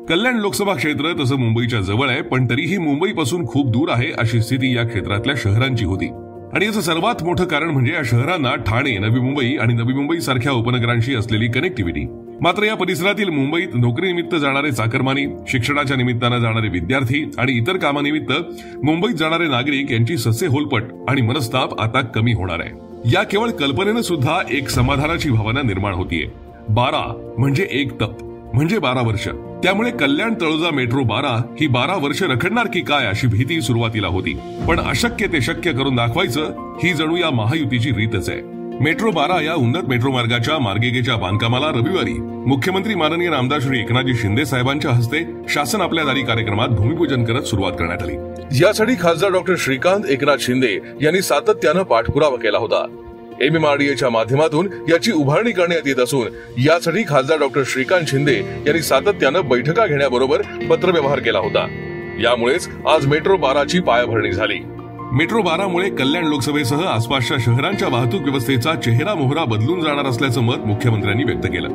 कल्याण लोकसभा क्षेत्र तसं मुंबईच्या जवळ आहे, पण तरीही मुंबईपासून खूप दूर आहे अशी स्थिती या क्षेत्रातल्या शहरांची होती. आणि याचं सर्वात मोठं कारण म्हणजे या शहरांना ठाणे, नवी मुंबई आणि नवी मुंबई सारख्या उपनगरांशी असलेली कनेक्टिव्हिटी. मात्र या परिसरातील मुंबईत नोकरीनिमित्त जाणारे चाकरमानी, शिक्षणाच्या निमित्तानं जाणारे विद्यार्थी आणि इतर कामानिमित्त मुंबईत जाणारे नागरिक यांची ससे होलपट आणि मनस्ताप आता कमी होणार आहे. या केवळ कल्पनेनं सुद्धा एक समाधानाची भावना निर्माण होतीये. 12 म्हणजे एक तप, म्हणजे 12 वर्ष. त्यामुळे कल्याण तळोजा मेट्रो 12 ही 12 वर्ष रखडणार की काय अशी भीती सुरुवातीला होती. पण अशक्य ते शक्य करून दाखवायचं ही जणू या महायुतीची रीतच आहे. मेट्रो 12 या उन्नत मेट्रो मार्गाच्या मार्गिकेच्या बांधकामाला रविवारी मुख्यमंत्री माननीय नामदार श्री एकनाथजी शिंदे साहेबांच्या हस्ते शासन आपल्या दारी कार्यक्रमात भूमिपूजन करत सुरुवात करण्यात आली. यासाठी खासदार डॉक्टर श्रीकांत एकनाथ शिंदे यांनी सातत्यानं पाठपुरावा केला होता. MMRDAच्या माध्यमातून याची उभारणी करण्यात येत असून यासाठी खासदार डॉक्टर श्रीकांत शिंदे यांनी सातत्यानं बैठका घेण्याबरोबर पत्रव्यवहार केला होता. यामुळेच आज मेट्रो 12ची पायाभरणी झाली. मेट्रो 12मुळे कल्याण लोकसभेसह आसपासच्या शहरांच्या वाहतूक व्यवस्थेचा चेहरा मोहरा बदलून जाणार असल्याचं मत मुख्यमंत्र्यांनी व्यक्त केलं.